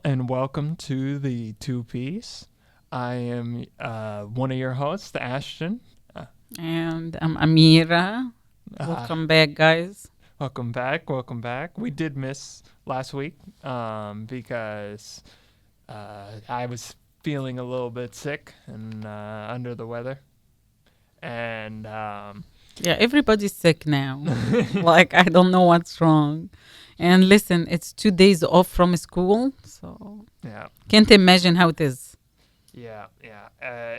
Hello and welcome to the Two Piece. I am one of your hosts, Ashten. Uh, And I'm Amira. uh, Welcome back, guys. welcome back. Welcome back. We did miss last week because I was feeling a little bit sick and under the weather. And Yeah, everybody's sick now. Like, I don't know what's wrong. And listen, it's 2 days off from school, so yeah, can't imagine how it is. yeah.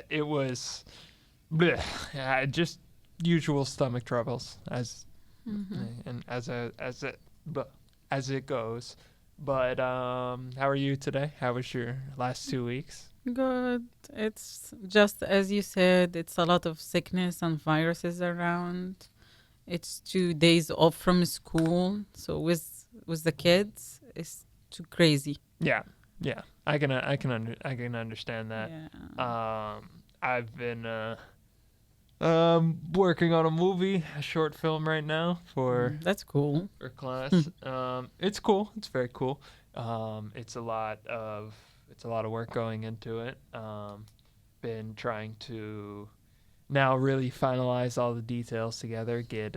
It was bleh, just usual stomach troubles and but as it goes. But how are you today? How was your last 2 weeks? Good. It's just as you said, it's a lot of sickness and viruses around. It's 2 days off from school, so with the kids, it's too crazy. Yeah, yeah. I can understand that. Yeah. I've been working on a movie, a short film right now That's cool. for class. It's cool. It's very cool. It's a lot of work going into it. Been trying to now really finalize all the details together, get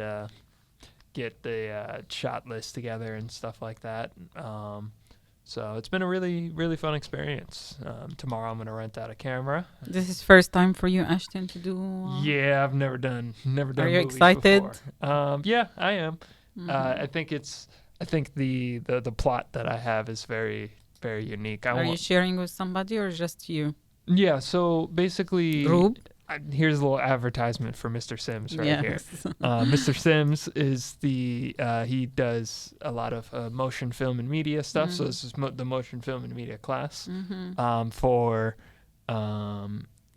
the shot list together and stuff like that. So it's been a really really fun experience. Tomorrow I'm gonna rent out a camera. This is first time for you, Ashton, to do. Yeah, I've never done Are you movies excited? before. Yeah, I am. Mhm. I think the plot that I have is very unique. Are you sharing with somebody or just you? Yeah, so basically, Group? here's a little advertisement for Mr. Sims right here. Yes. Mr. Sims is he does a lot of motion film and media stuff. So Mhm. this is the motion film and media class Mm-hmm. for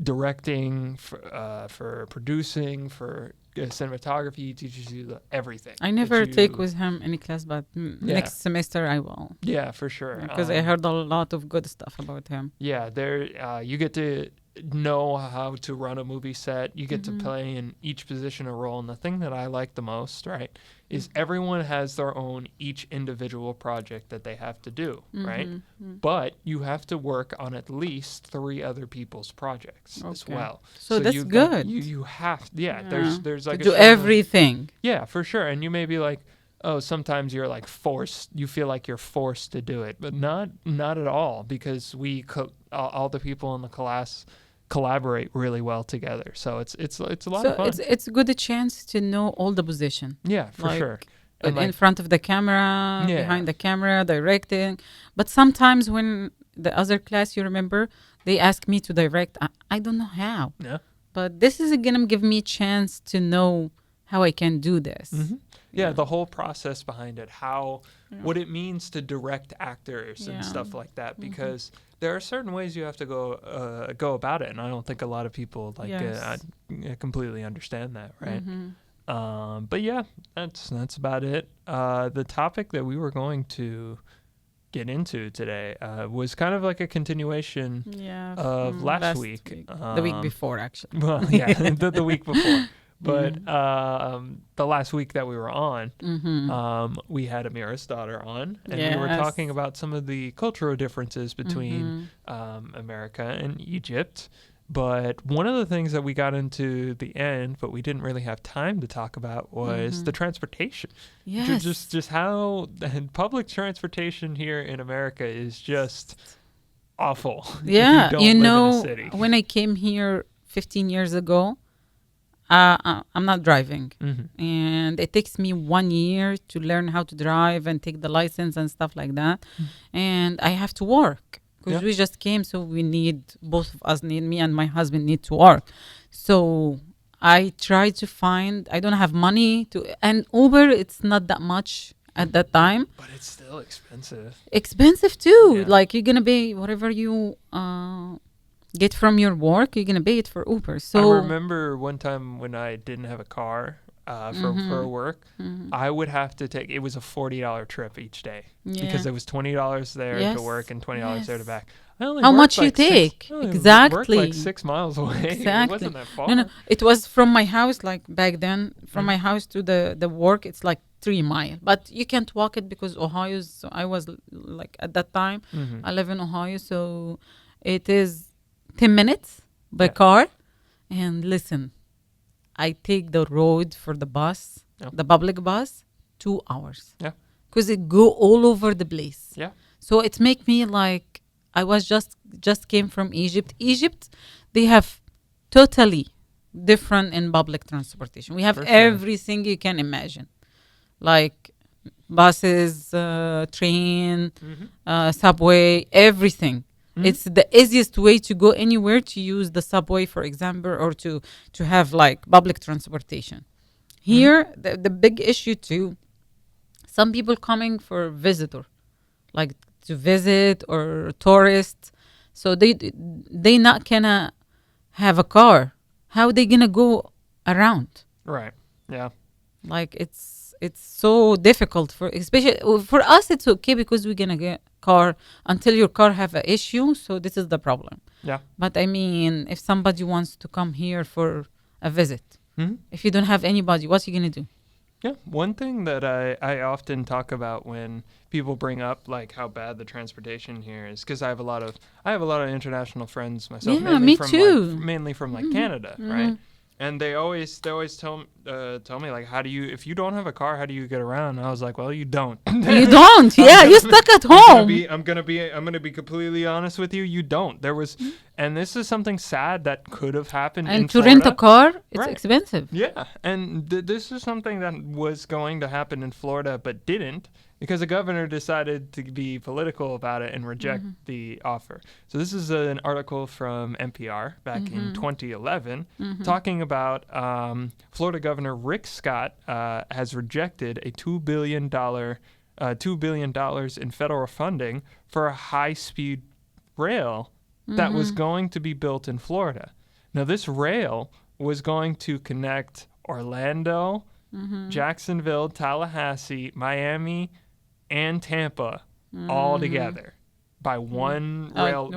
directing, for producing, for cinematography. He teaches you everything. I that never take you- with him any class, but Yeah. next semester I will. Yeah, for sure. Because I heard a lot of good stuff about him. Yeah, there you get to know how to run a movie set. You get to Mhm. play in each position a role. And the thing that I like the most, right, is Mm-hmm. everyone has their own each individual project that they have to do, right? Mhm. But you have to work on at least 3 other people's projects as Okay. well. So that's you've got- good. you have Yeah. there's To like a do certain- everything. Yeah, for sure. And you may be like, oh, sometimes you're like forced. You feel like you're forced to do it, but not at all, because all the people in the class collaborate really well together. So it's a lot So of fun. it's a good chance to know all the position. Yeah, for Like, sure. in And like, front of the camera, Yeah. behind the camera, directing. But sometimes when the other class, you remember, they ask me to direct. I don't know how. yeah. But this is gonna give me a chance to know how I can do this. Yeah, the whole process behind it, Yeah. what it means to direct actors and Yeah. stuff like that, Mhm. because there are certain ways you have to go about it, and I don't think a lot of people Yes. completely understand that, right? Mhm. But yeah, that's about it. The topic that we were going to get into today was kind of like a continuation Yeah. of from last week. The week before, actually. Well, yeah, the week before. But Yeah. the last week that we were on, Mhm. we had Amira's daughter on, and we were talking Yes. about some of the cultural differences between Mhm. America and Egypt. But one of the things that we got into the end, but we didn't really have time to talk about, was the Mhm. transportation. Yes. Just how public transportation here in America is just awful. if Yeah, you you don't live know, in a city. when I came here 15 years ago, I'm not driving. Mhm. And it takes me 1 year to learn how to drive and take the license and stuff like that. And I have to work because Yeah. we just came, so both of us need, me and my husband need to work. So I try to find, I don't have money to, and Uber, it's not that much at that time. But it's still expensive. Expensive too. Yeah. Like, you're going to pay whatever you get from your work, you're going to pay it for Uber. So I remember one time when I didn't have a car for work, Mhm. I would have to take, it was a $40 trip each day, because Yeah. it was $20 there Yes. to work and $20 there to Yes. back. I only How worked much you like six- take? I only worked Exactly. like 6 miles away. It Exactly. wasn't that far. No, it was from my house, like back then, from Mhm. my house to the work, it's like 3 mile, but you can't walk it because Ohio's. So I was like at that time, I live in Ohio, so it is 10 minutes by car. And listen, I take the road for the bus, the public bus, 2 hours. Yeah. Because it go all over the place. Yeah. So it make me like I was just came from Egypt. Egypt, they have totally different in public transportation. We have everything you can imagine, like buses, train, subway, everything. It's the easiest way to go anywhere to use the subway, for example, or to have like public transportation. Here, the big issue too, some people coming for visitor, like to visit or tourist. So they not gonna have a car. How they gonna go around? Right. Yeah. Like it's so difficult for, especially for us. It's okay because we're gonna get car until your car have an issue. So this is the problem. Yeah. But I mean, if somebody wants to come here for a visit, if you don't have anybody, what you gonna do? Yeah. One thing that I often talk about when people bring up like how bad the transportation here is, because I have a lot of international friends myself. Yeah, me too. Mainly from like Canada, right? And they always tell me like, how do you, if you don't have a car, how do you get around? And I was like, well, you don't. You don't. Yeah, you're stuck at home. I'm gonna be completely honest with you. You don't. There was, and this is something sad that could have happened. And in to Florida. rent a car, it's Right. expensive. Yeah, and this is something that was going to happen in Florida, but didn't, because the governor decided to be political about it and reject the offer. So this is an article from NPR back in 2011 talking about Florida Governor Rick Scott has rejected a $2 billion in federal funding for a high-speed rail that was going to be built in Florida. Now, this rail was going to connect Orlando, Jacksonville, Tallahassee, Miami, and Tampa all together by one rail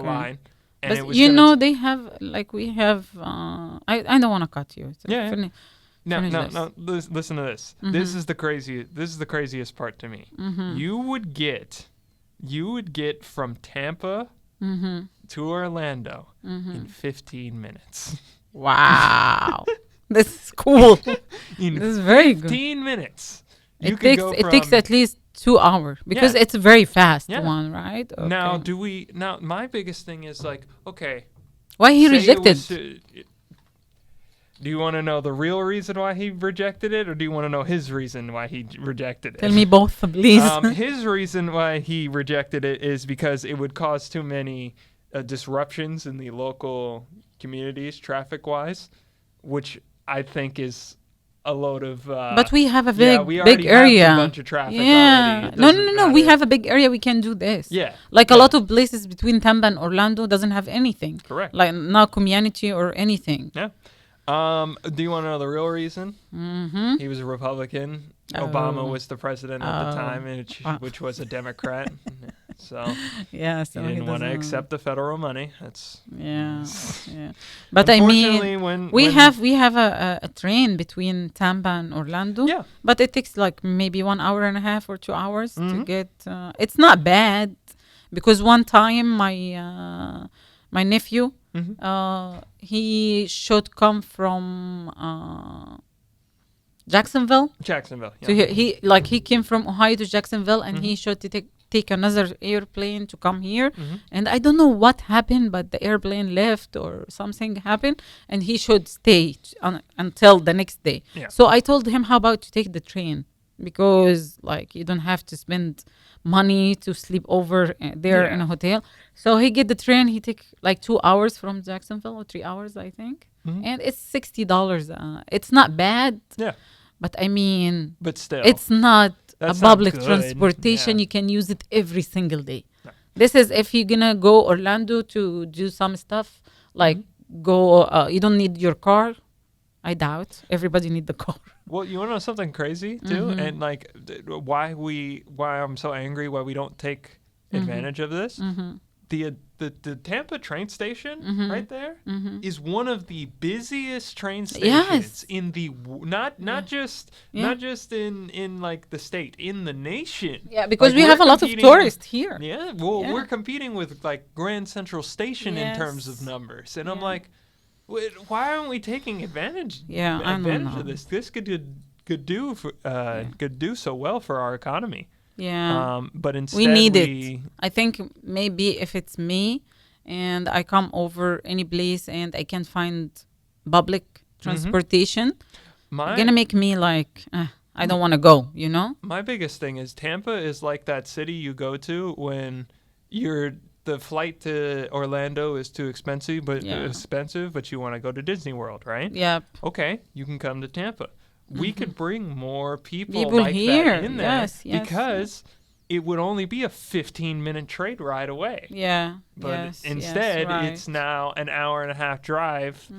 line. And But it was you gonna know, they have, like we have, I don't want to cut you. So Yeah, yeah. finish this. No. Listen to this. This is the craziest part to me. You would get from Tampa to Orlando in 15 minutes. Wow. This is cool. In This is very good. 15 minutes. It takes at least 2 hours because it's a very fast one, right? Okay. Now my biggest thing is like, okay, why he say it rejected? was, do you want to know the real reason why he rejected it, or do you want to know his reason why he rejected it? Tell me both, please. His reason why he rejected it is because it would cause too many disruptions in the local communities, traffic-wise, which I think is a load of. But we have a we big area. Have a bunch of traffic yeah. already. No. We have a big area. We can do this. Yeah. Like a lot of places between Tampa and Orlando doesn't have anything. Correct. Like no community or anything. Yeah. Do you want to know the real reason? He was a Republican. Obama was the president at the time, which was a Democrat. So yeah, so he didn't want to accept the federal money. That's yeah. But I mean, when we have a train between Tampa and Orlando. Yeah. But it takes like maybe 1 hour and a half or 2 hours to get. It's not bad, because one time my nephew. He should come from Jacksonville. Yeah. So he came from Ohio to Jacksonville, and he should take another airplane to come here. And I don't know what happened, but the airplane left or something happened, and he should stay until the next day. Yeah. So I told him, how about to take the train? Because like you don't have to spend money to sleep over there in a hotel. So he get the train. He take like 2 hours from Jacksonville, or 3 hours, I think. And it's $60. It's not bad. Yeah. But I mean, but still, it's not that's a public not good. transportation. Yeah. You can use it every single day. No. This is if you're gonna go Orlando to do some stuff, like go. You don't need your car. I doubt everybody need the car. Well, you want to know something crazy too, and like why I'm so angry, why we don't take advantage of this. the Tampa train station Mm-hmm. right there Mm-hmm. is one of the busiest train stations Yes. in the not Yeah. just in like the state, in the nation. Yeah, because Like we we're have a lot of competing. tourists here. Yeah, well, Yeah. we're competing with like Grand Central Station in terms of Yes. numbers, and I'm Yeah. like, why aren't we taking Yeah, I don't advantage know. of this? This could do so well for our economy. Yeah. But We instead need it. I think maybe if it's me and I come over any place and I can find public transportation, my gonna make me like, I don't want to go, you know? my biggest thing is Tampa is like that city you go to when the flight to Orlando is too expensive, Yeah. but you want to go to Disney World, right? Yep. Okay, you can come to Tampa. We could bring more people People like here. that in there Yes, yes, because it would only be a 15-minute trade ride away. Yeah. But yes, instead, yes, right. it's now an hour and a half drive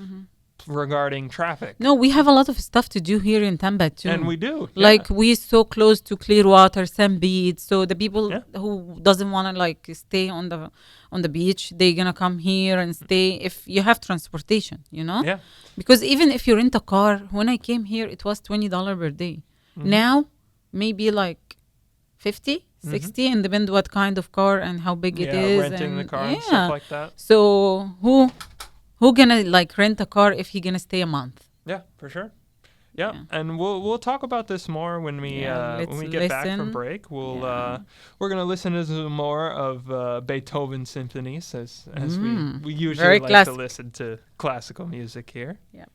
regarding traffic. No, we have a lot of stuff to do here in Tampa too. And we do. Like we're so close to Clearwater, Sand Beach. So the people Yeah. who doesn't want to like stay on the beach, they're gonna come here and stay if you have transportation, you know? Yeah. Because even if you rent a car, when I came here, it was $20 per day. Now, maybe like 50, 60, and depend what kind of car and how big it is. Renting the and car and stuff like that. So who gonna like rent a car if he gonna stay a month? Yeah, for sure. Yeah, and we'll talk about this more when we get back from break. We're gonna listen to some more of Beethoven symphonies as we usually like to listen to classical music here. Yep.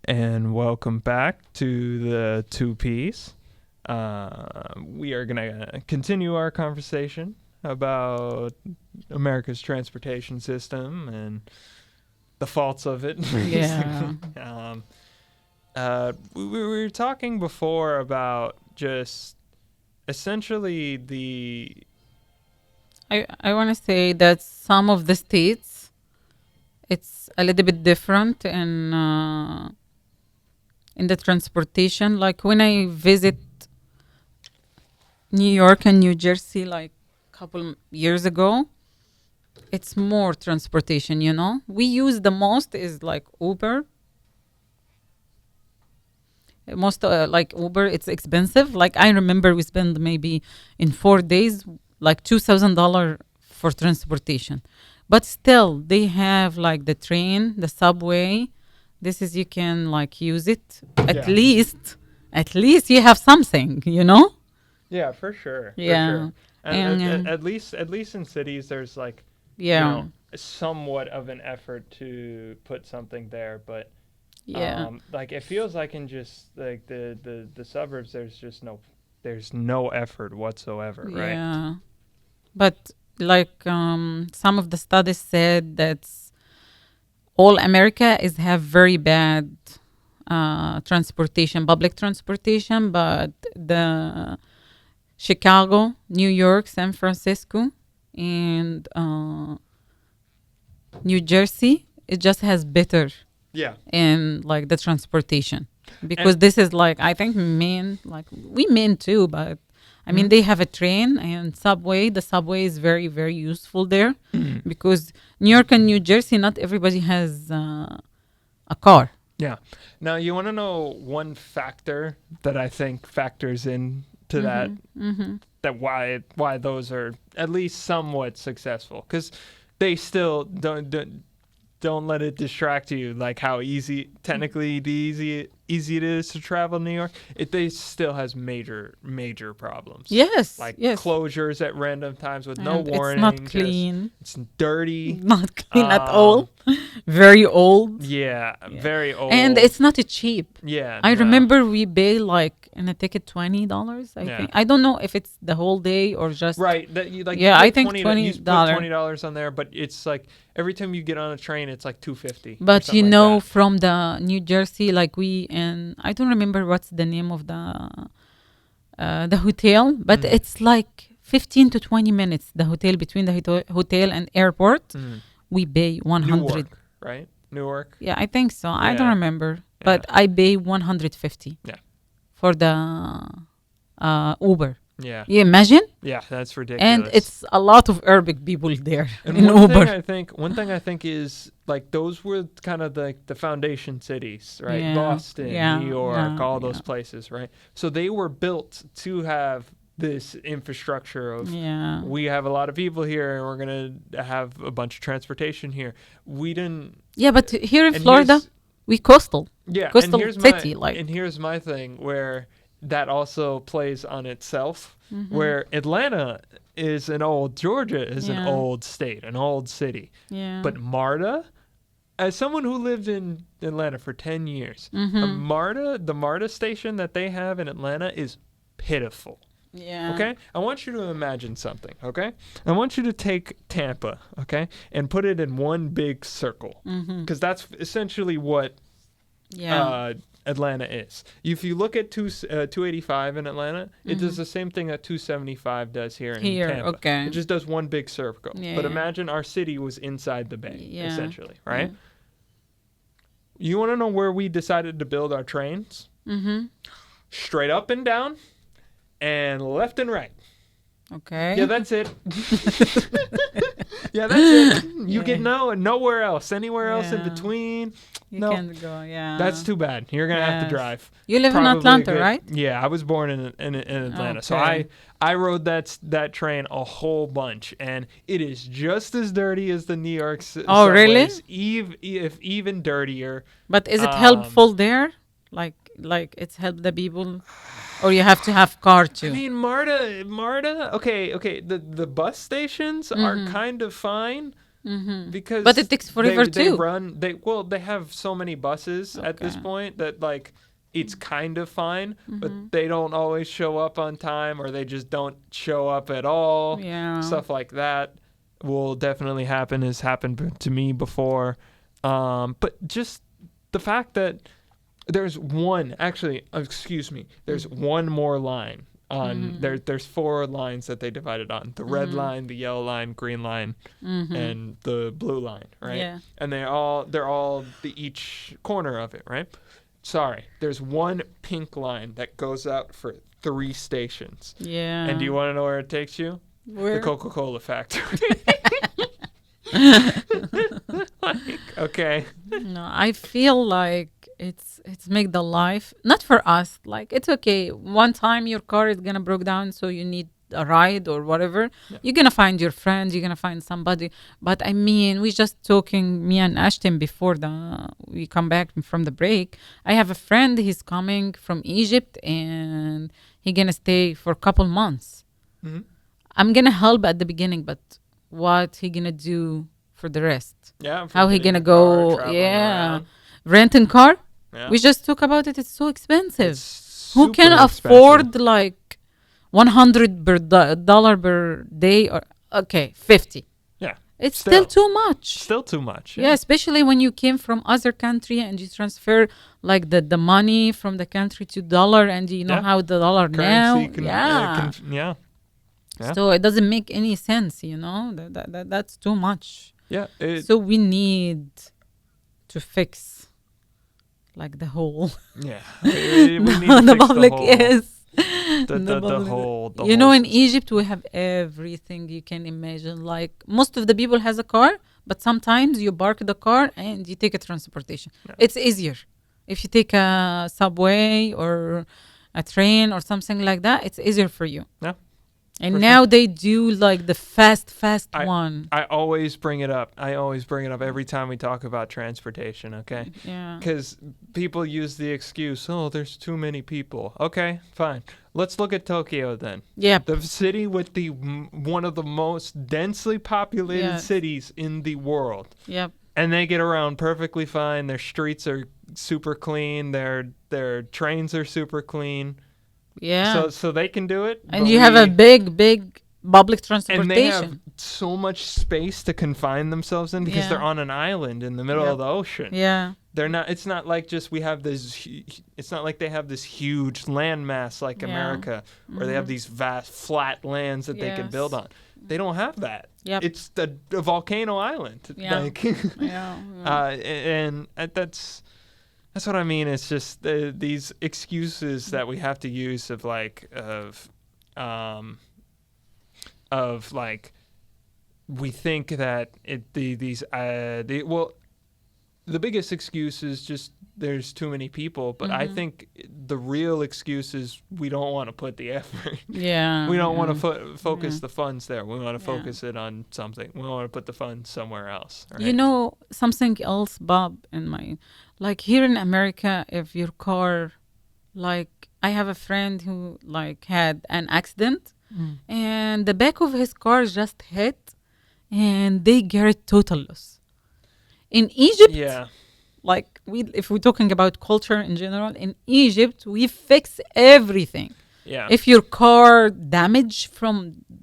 And welcome back to the Two Ps. We are going to continue our conversation about America's transportation system and the faults of it. Yeah. we were talking before about just essentially I want to say that some of the states, it's a little bit different in the transportation. Like when I visit New York and New Jersey, like couple years ago, it's more transportation. We use the most is like Uber. Most like Uber, it's expensive. Like I remember we spent maybe in 4 days like $2,000 for transportation, but still they have like the train, the subway. This is you can like use it at Yeah. least. At least you have something. Yeah, for sure. For Yeah, sure. and At least in cities, there's like, yeah, somewhat of an effort to put something there, but yeah, like it feels like in just like the suburbs, there's no effort whatsoever, right? yeah. But like some of the studies said that all America is have very bad transportation, public transportation, but the Chicago, New York, San Francisco, and New Jersey, it just has better Yeah. in like the transportation because And this is like I think Maine, like we Maine too, but I mean Mhm. they have a train and subway. The subway is very very useful there because New York and New Jersey, not everybody has a car. Yeah. Now you want to know one factor that I think factors in to that that why those are at least somewhat successful, because they still don't let it distract you, like how easy it is to travel in New York. They still has major problems. Yes, Like yes. closures at random times with no And warning. it's not clean. It's dirty. Not clean at Um, all. Very old. Yeah, Yeah. very old. And it's not cheap. yeah. I No. remember we pay like in a ticket $20. I Yeah. think I don't know if it's the whole day or just Right. That you like. Yeah, you I put think you put $20. $20 on there, but it's like every time you get on a train, it's like $2.50. But something like that. from the New Jersey, like we and I don't remember what's the name of the hotel, but Mm. it's like 15 to 20 minutes. The hotel between the hotel and airport, Mm. we pay 100. Newark, right? Newark. Yeah, I think so. I don't Yeah. remember, but I pay 150. Yeah. For the Uber. Yeah. You imagine? Yeah, that's ridiculous. And it's a lot of Arabic people there And in Uber. one thing I think is like those were kind of the foundation cities, right? Yeah, Boston, yeah, New York, yeah, all those yeah. places, right? So they were built to have this infrastructure of Yeah. we have a lot of people here and we're going to have a bunch of transportation here. We didn't Yeah, but here in and Florida, here's- we coastal. yeah, Coastal and here's city, my like. and here's my thing where that also plays on itself, where Atlanta is an old Georgia is an Yeah. old state, an old city. Yeah. But MARTA, as someone who lived in Atlanta for 10 years, the MARTA station that they have in Atlanta is pitiful. Yeah. Okay? I want you to imagine something, okay? I want you to take Tampa, okay, and put it in one big circle. Because that's essentially what Yeah. Atlanta is. If you look at 285 in Atlanta, it does the same thing that 275 does here in Here, Tampa. okay. It just does one big circle. Yeah, But yeah. imagine our city was inside the bay, Yeah. essentially, right? You want to know where we decided to build our trains? Straight up and down and left and right. Okay. Yeah, that's it. Yeah, that's it. You get nowhere else, anywhere else in Yeah. between. You no. can't go. Yeah. That's too bad. You're gonna have to Yes. drive. You live in Probably Atlanta, good- right? Yeah, I was born in Atlanta, so Okay. I rode that train a whole bunch, and it is just as dirty as the New York Oh, really? subways, if even dirtier. But is it Um, helpful there? Like it's helped the people, or you have to have car too? I mean, MARTA. Okay. The bus stations are kind of fine. Because But it takes forever they too. They have so many buses at this Okay. point that like it's kind of fine, but they don't always show up on time, or they just don't show up at all. Yeah. Stuff like that will definitely happen. Has happened to me before. But just the fact that There's one, actually, excuse me. There's one more line on there's 4 lines that they divided on: the red line, the yellow line, green line, and the blue line, right? Yeah. And they're all each corner of it, right? Sorry, there's one pink line that goes out for 3 stations. Yeah. And do you want to know where it takes you? Where? The Coca-Cola factory. Okay. No, I feel like it's make the life not for us. Like it's okay. One time your car is gonna broke down, so you need a ride or whatever. Yeah. You're gonna find your friends. You're gonna find somebody. But I mean, we just talking me and Ashton before we come back from the break. I have a friend. He's coming from Egypt and he gonna stay for a couple months. Mhm. I'm gonna help at the beginning, but what he gonna do for the rest? Yeah. How he getting gonna a car, go? traveling Yeah, around. renting car. Yeah. We just talk about it. It's so expensive. It's Who can super afford expensive. like $100 dollar per day or 50? Yeah. It's still too much. Still too much. Yeah, especially when you came from other country and you transfer like the money from the country to dollar and you know Yeah. how the dollar Currency now. can, Yeah. yeah. Yeah. So it doesn't make any sense, that's too much. Yeah. So we need to fix like the whole Yeah. We need to the fix public whole, is the public- whole. The you know, whole in system. Egypt we have everything you can imagine. Like most of the people has a car, but sometimes you park the car and you take a transportation. Yeah. It's easier if you take a subway or a train or something like that. It's easier for you. Yeah. And For now they do like the fast one. I always bring it up. Every time we talk about transportation, okay? Yeah. Because people use the excuse, oh, there's too many people. Okay, fine. Let's look at Tokyo then. Yep. The city with one of the most densely populated Yes. cities in the world. Yep. And they get around perfectly fine. Their streets are super clean. Their trains are super clean. Yeah. So they can do it. And but you have a big public transportation. and they have so much space to confine themselves in because Yeah. they're on an island in the middle Yep. of the ocean. Yeah. They're not. It's not like just we have this. It's not like they have this huge landmass like Yeah. America, where they have these vast flat lands that they can build Yes. on. They don't have that. Yep. It's a volcano island. Yeah. Like, Yeah. and that's what I mean. It's just these excuses that we have to use of like we think that the biggest excuse is just there's too many people, but I think the real excuse is we don't want to put the effort. Yeah. We don't want to focus Yeah. the funds there. We want to Yeah. focus it on something. We want to put the funds somewhere else. Right? You know something else, Bob, like here in America, if your car, like I have a friend who like had an accident and the back of his car just hit and they get total loss. In Egypt, Yeah. like if we're talking about culture in general, in Egypt, we fix everything. Yeah. If your car damage from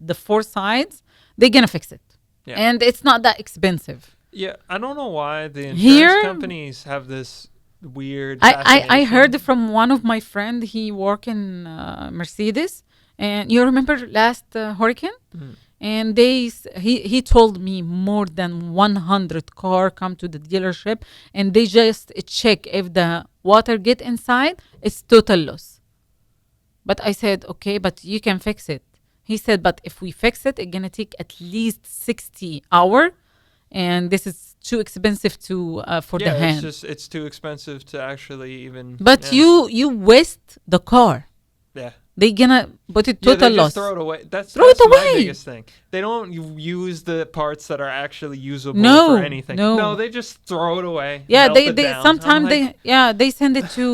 the 4 sides, they're gonna fix it. Yeah. And it's not that expensive. Yeah, I don't know why the insurance Here- companies have this weird. I fascination. heard from one of my friend, he work in Mercedes, and you remember last hurricane? And he told me more than 100 car come to the dealership and they just check if the water get inside, it's total loss. But I said, okay, but you can fix it. He said, but if we fix it, it's gonna take at least 60 hours, and this is too expensive to for the hand. It's too expensive to actually even. But yeah. you waste the car. Yeah. They gonna put it Yeah, total they loss. just throw it away. That's Throw it my away. biggest thing. They don't use the parts that are actually usable No, for anything. no. They just throw it away. Yeah, melt they it down. sometimes I'm like, they send it to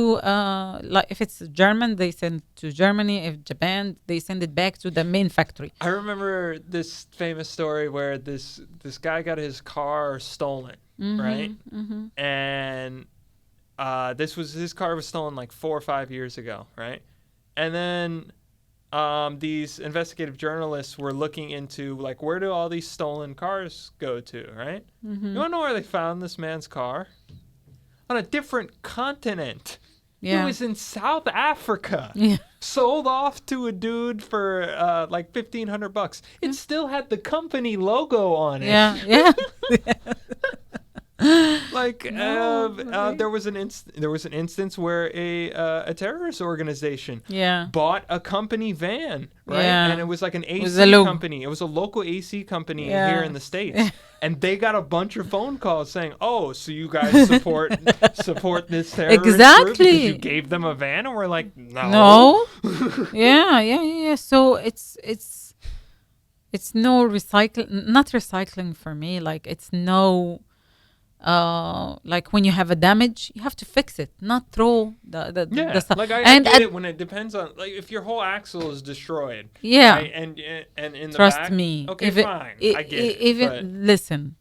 like if it's German, they send it to Germany. If Japan, they send it back to the main factory. I remember this famous story where this guy got his car stolen, right? And his car was stolen like 4 or 5 years ago, right? And then these investigative journalists were looking into like where do all these stolen cars go to, right? You want to know where they found this man's car? On a different continent. It was in South Africa. Yeah. Sold off to a dude for like $1,500. It still had the company logo on it. Yeah. Like No, there was an instance where a terrorist organization yeah. bought a company van, right? Yeah. And it was like an was AC a logo. company. It was a local AC company Yeah. here in the States. And they got a bunch of phone calls saying, "Oh, so you guys support this terrorist group Exactly. because you gave them a van?" And we're like, "No." No. Yeah. So it's no not recycling for me. Like it's no. Like when you have a damage, you have to fix it, not throw the stuff. Like I And get it when it depends on, like, if your whole axle is destroyed, yeah, right, and in the trust back, me. okay, If it, fine, I get it, even but listen,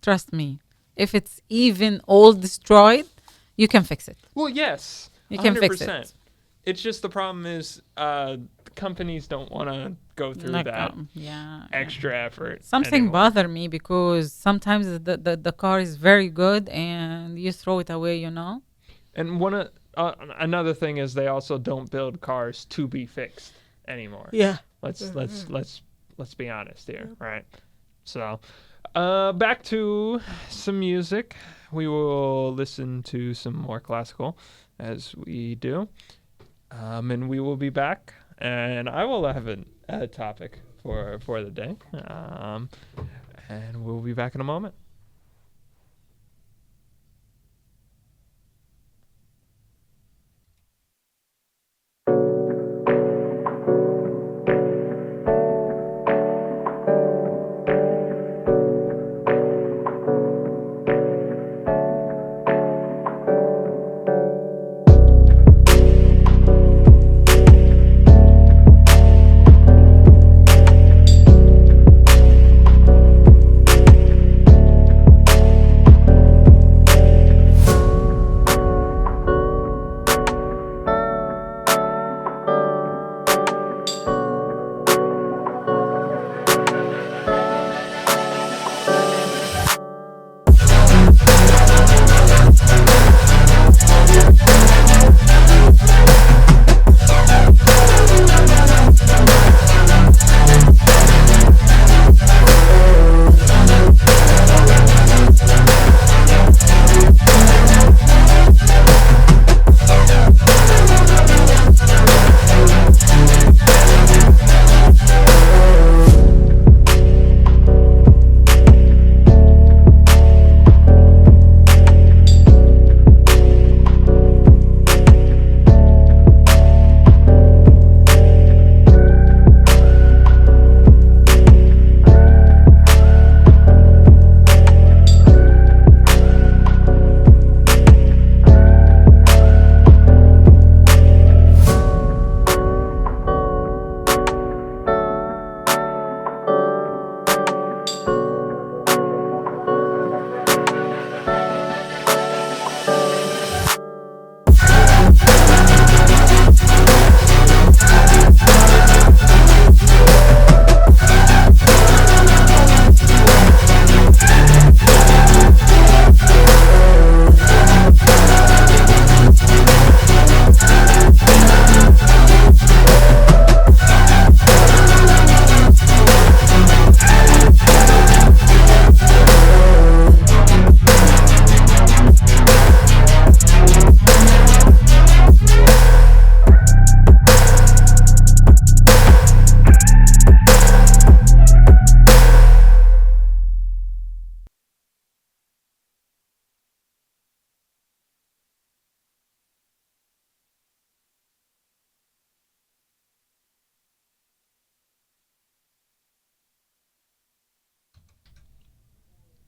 trust me. If it's even all destroyed, you can fix it. well, yes, You can fix 100%. it. It's just the problem is companies don't want to go through Like, that yeah. extra effort. Something anymore. bother me because sometimes the car is very good and you throw it away, you know? And another thing is they also don't build cars to be fixed anymore. Yeah. Let's be honest here, right? So, back to some music. We will listen to some more classical as we do, and we will be back. And I will have a topic for the day, and we'll be back in a moment.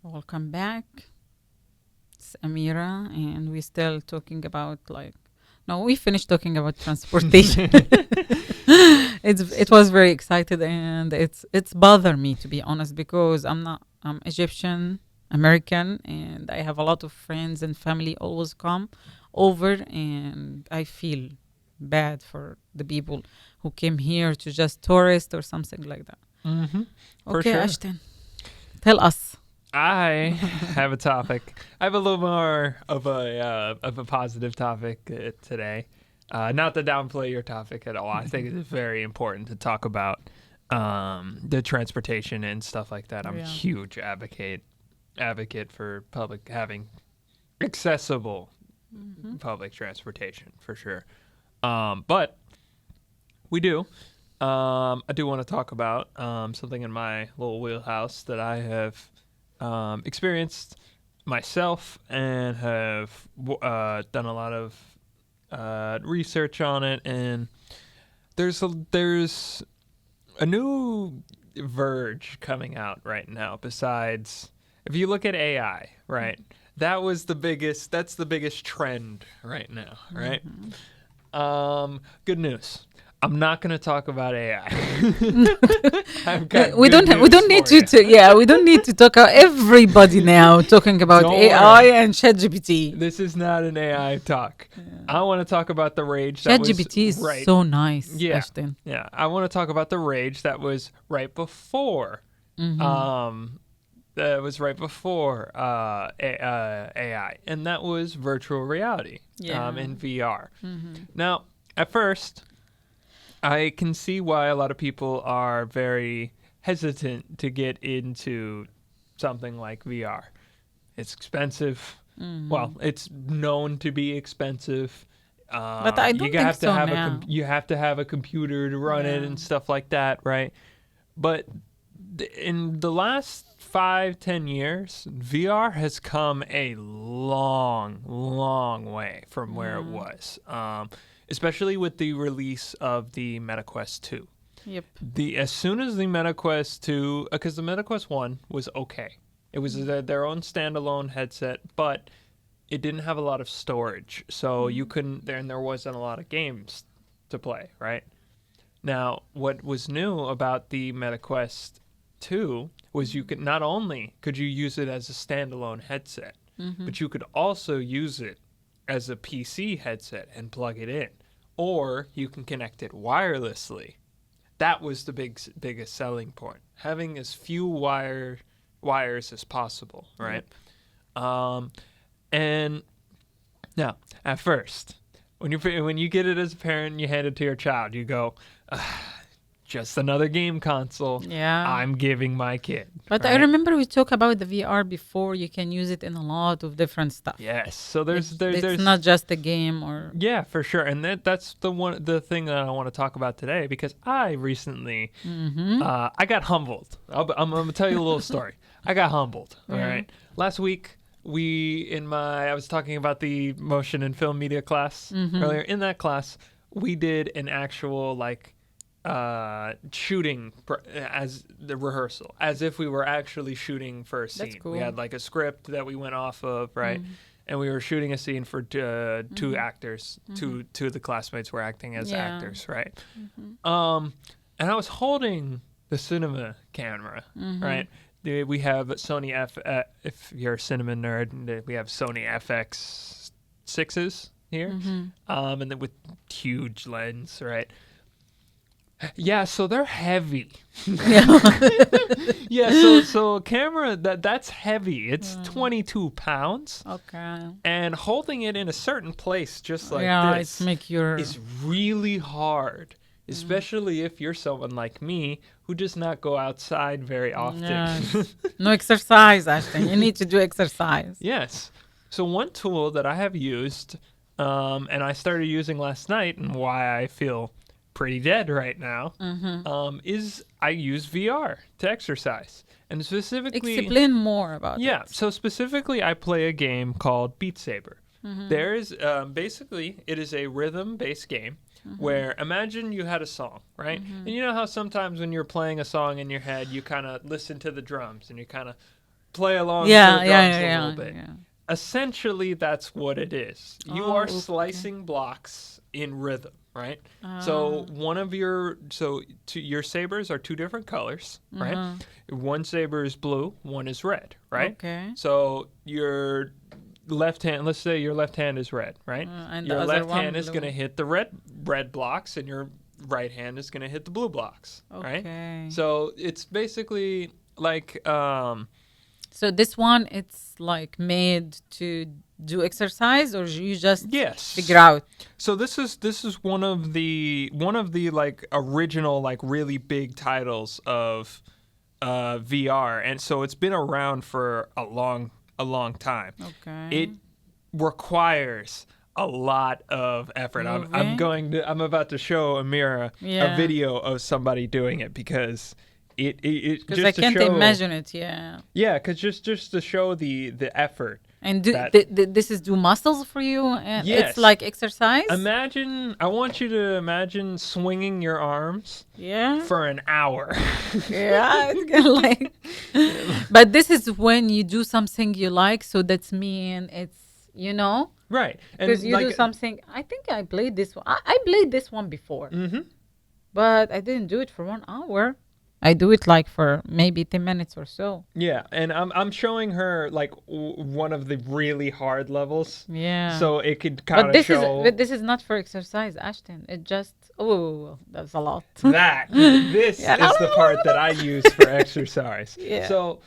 Welcome back. It's Amira, and we're still talking about no, we finished talking about transportation. It was very excited, and it's bother me, to be honest, because I'm Egyptian American, and I have a lot of friends and family always come over, and I feel bad for the people who came here to just tourist or something like that. Mm-hmm. For Okay, sure. Ashten, tell us. I have a topic. I have a little more of a positive topic today. Not to downplay your topic at all. I think it is very important to talk about the transportation and stuff like that. I'm a Yeah. huge advocate for public having accessible public transportation for sure. But we do. I do want to talk about something in my little wheelhouse that I have experienced myself and have done a lot of research on it. And there's a new verge coming out right now. Besides, if you look at AI, right, that's the biggest trend right now, right? Good news. I'm not going to talk about AI. We don't need you to. Yeah, we don't need to talk about everybody now talking about Don't AI worry. and ChatGPT. This is not an AI talk. I want to talk about the rage that was ChatGPT is right. so nice, Yeah. Ashten. Yeah, I want to talk about the rage that was right before. That was right before AI, and that was virtual reality. Yeah. In VR. Now, at first, I can see why a lot of people are very hesitant to get into something like VR. It's expensive. Well, it's known to be expensive. But I don't you think have to so have now. you have to have a computer to run it Yeah. and stuff like that, right? But in the last 5-10 years, VR has come a long way from where it was. Especially with the release of the MetaQuest 2. Yep. As soon as the MetaQuest 2, because the MetaQuest 1 was okay. It was their own standalone headset, but it didn't have a lot of storage, so you couldn't. There wasn't a lot of games to play, right? Now, what was new about the MetaQuest 2 was you could not only could you use it as a standalone headset, but you could also use it as a PC headset and plug it in, or you can connect it wirelessly. That was the biggest selling point, having as few wires as possible, right? And now, at first, when you get it as a parent and you hand it to your child, you go, just another game console. Yeah. I'm giving my kid. But right? I remember we talked about the VR before. You can use it in a lot of different stuff. Yes. So It's not just a game or. Yeah, for sure. And that's the thing that I want to talk about today, because I recently I got humbled. I'm going to tell you a little story. I got humbled. All right. Last week I was talking about the motion and film media class earlier. In that class, we did an actual shooting as the rehearsal, as if we were actually shooting for a scene. That's cool. We had a script that we went off of, right? And we were shooting a scene for two actors. Two of the classmates were acting as actors, right? And I was holding the cinema camera, right? We have Sony if you're a cinema nerd, we have Sony FX6s here, and then with huge lens, right? Yeah, so they're heavy. Yeah, so a camera that's heavy. It's 22 pounds. Okay. And holding it in a certain place just like It's this make your. is really hard, especially if you're someone like me who does not go outside very often. Yes. No exercise, Ashton. You need to do exercise. Yes. So one tool that I have used, and I started using last night, and why I feel pretty dead right now, is I use VR to exercise. And specifically... Explain more about it. Yeah, so specifically I play a game called Beat Saber. There is, basically, it is a rhythm-based game where imagine you had a song, right? And you know how sometimes when you're playing a song in your head, you kind of listen to the drums and you kind of play along to the drums a little bit. Yeah. Essentially, that's what it is. You are slicing blocks in rhythm, right? So your sabers are two different colors, right? One saber is blue, one is red, right? Okay. So your left hand, let's say your left hand is red, right? And your the other left one hand is blue. going to hit the red blocks, and your right hand is going to hit the blue blocks, right? Okay. So it's basically like So this one, it's like made to do exercise, or you just Yes. figure out. So this is one of the like original like really big titles of VR, and so it's been around for a long time. Okay. It requires a lot of effort. Moving. I'm about to show Amira a Yeah. video of somebody doing it because it Because just I to can't show, imagine it. Yeah. Yeah, because just to show the effort. And That- this is do muscles for you, and Yes. it's like exercise. I want you to imagine swinging your arms Yeah. for an hour. Yeah, it's kinda like. But this is when you do something you like, so that's mean it's Right. And because you like, do something. I think I played this one. I played this one before, but I didn't do it for 1 hour. I do it like for maybe 10 minutes or so. Yeah, and I'm showing her like one of the really hard levels. Yeah. So it could kind But of this show is this is not for exercise, Ashton. It just that's a lot. that this Yeah. is the part that I use for exercise. Yeah. So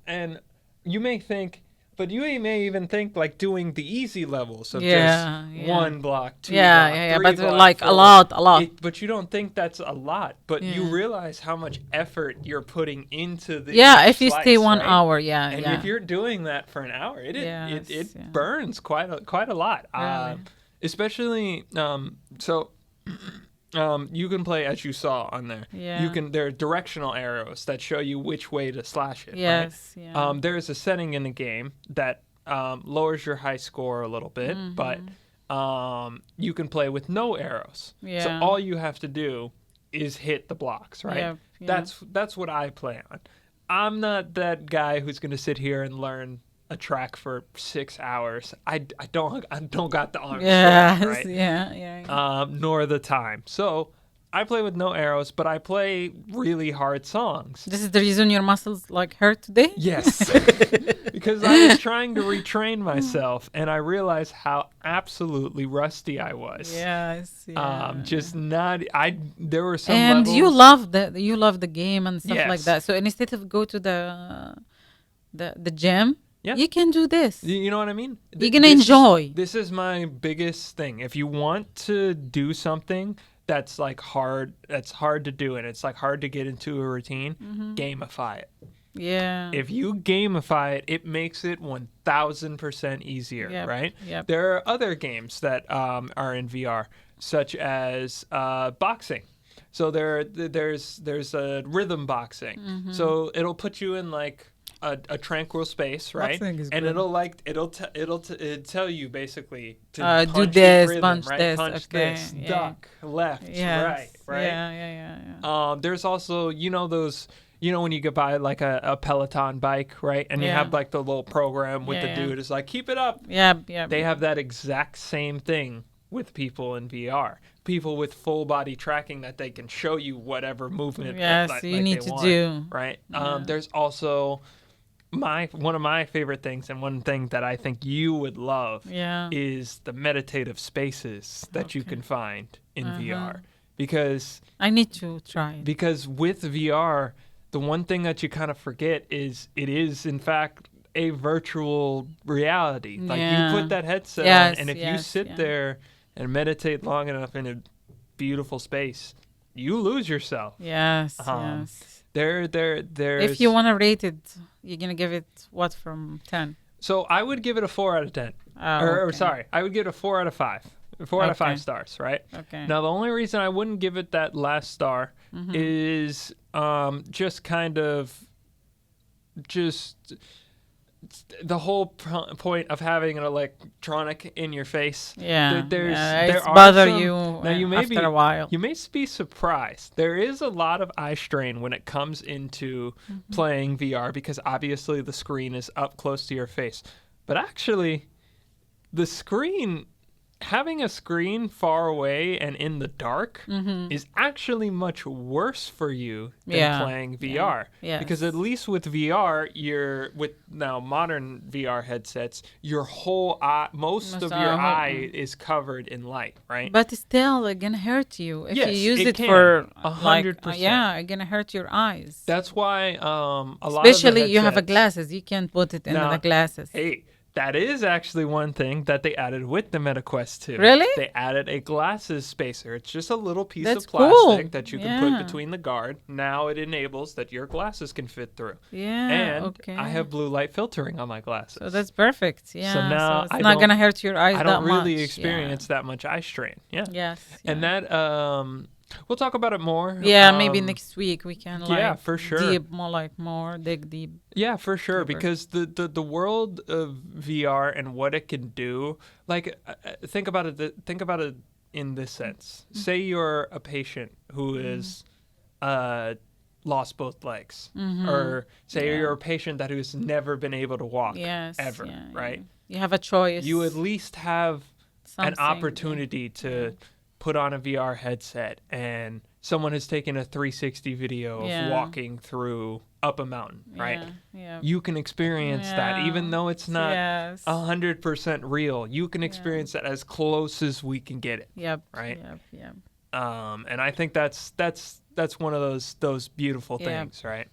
and you may think, but you may even think like doing the easy levels of Yeah, just yeah. 1 block, 2 Yeah, block, yeah, 3 but block, like 4. a lot. But you don't think that's a lot, but you Yeah. realize how much effort you're putting into the Yeah, each if you slice, stay 1 right? hour, yeah, And yeah. if you're doing that for an hour, it Yes, yeah. burns quite a lot. Really? Especially you can play, as you saw on there. Yeah. There are directional arrows that show you which way to slash it. Yes, Right? yeah. There is a setting in the game that lowers your high score a little bit, but you can play with no arrows. So Yeah. all you have to do is hit the blocks, right? Yep, yeah. That's what I play on. I'm not that guy who's going to sit here and learn a track for 6 hours. I don't got the arms for Yes, that, right? yeah. Nor the time. So I play with no arrows, but I play really hard songs. This is the reason your muscles like hurt today? Yes. Because I was trying to retrain myself and I realized how absolutely rusty I was. Yes. Yeah. Just not there were some and levels, you love the game and stuff like Yes. that. So instead of go to the gym, Yeah. you can do this. You know what I mean? You're gonna enjoy. This is my biggest thing. If you want to do something that's like that's hard to do and it's like hard to get into a routine, gamify it. Yeah. If you gamify it, it makes it 1,000% easier, Yep, right? yep. There are other games that are in VR, such as boxing. So there's a rhythm boxing. So it'll put you in like a tranquil space, right? Boxing is And good. it'll tell you basically to Do punch this, rhythm, punch right? this, Punch okay, this, yeah. duck, left, Yes. right. Yeah. There's also those when you get by like a Peloton bike, right? And you Yeah. have like the little program with Yeah. the dude is like, keep it up. Yeah. They have that exact same thing with people in VR. People with full body tracking that they can show you whatever movement Yes, like you need they to want, do. right? Yeah. There's also one of my favorite things, and one thing that I think you would love Yeah. is the meditative spaces that you Okay. can find in Uh-huh. VR, because I need to try it. with VR, the one thing that you kind of forget is it is in fact a virtual reality. Like Yeah. you put that headset Yes, on, and if you yes, sit yeah. there and meditate long enough in a beautiful space, you lose yourself. Yes. Um, Yes. There's If you want to rate it, you're gonna give it what from 10? So I would give it a 4 out of 10. Oh, or okay. sorry, I would give it a 4 out of 5. 4 out of 5 Okay. stars, right? Okay. Now the only reason I wouldn't give it that last star Mm-hmm. is just kind of the whole point of having an electronic in your face. Yeah. There it's are bother some- you Now you may after be a while. You may be surprised. There is a lot of eye strain when it comes into playing VR because obviously the screen is up close to your face. But actually, the screen having a screen far away and in the dark is actually much worse for you than playing VR. Yeah. Because at least with VR, with now modern VR headsets, your whole eye, most of your eye is covered in light, right? But still, it's gonna hurt you if Yes, you use it can. for 100%. yeah, it's gonna hurt your eyes. That's why a lot of especially you have a glasses, you can't put it in the glasses. Hey, that is actually one thing that they added with the Meta Quest 2. Really? They added a glasses spacer. It's just a little piece of plastic that you can put between the guard. Now it enables that your glasses can fit through. Yeah. And I have blue light filtering on my glasses. So that's perfect. Yeah. So now it's not gonna hurt your eyes that much. I don't really experience that much eye strain. Yeah. Yes. And that we'll talk about it more. Yeah, maybe next week we can for sure. dig deep. Yeah, for sure. Deeper. Because the world of VR and what it can do, like think about it in this sense. Say you're a patient who is lost both legs, or say you're a patient that who's never been able to walk ever, right? Yeah. You have a choice. You at least have an opportunity to put on a VR headset and someone has taken a 360 video of walking through up a mountain, right? Yeah. You can experience that even though it's not 100% real. You can experience that as close as we can get it. Yep. Right? Yep. And I think that's one of those beautiful things, right?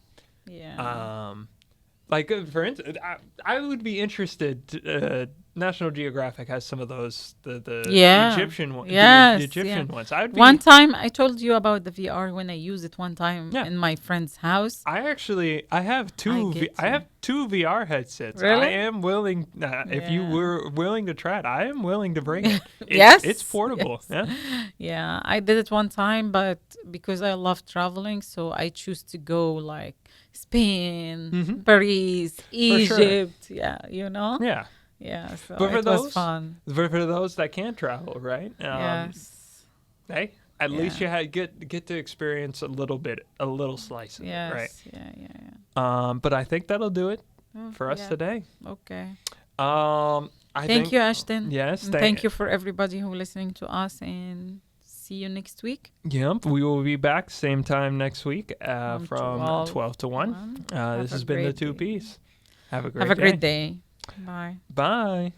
Yeah. Like for instance, I would be interested. National Geographic has some of those the Egyptian ones. The Egyptian ones. One time I told you about the VR when I used it one time in my friend's house. I have two VR headsets. Really? I am willing if you were willing to try it. I am willing to bring it. It's portable. Yes. Yeah. Yeah, I did it one time, but because I love traveling, so I choose to go like Spain, Paris, Egypt. Sure. Yeah, Yeah. Yeah, so but it was fun. For those that can't travel, right? Yes. Hey, at least you get to experience a little slice of it, right? Yeah. But I think that'll do it for us today. Okay. Thank you, Ashten. Yes. Thank you for everybody who listening to us, and see you next week. Yep, we will be back same time next week from 12 to 1. This has been the 2 Ps. Have a great day. Have a great day. Bye. Bye.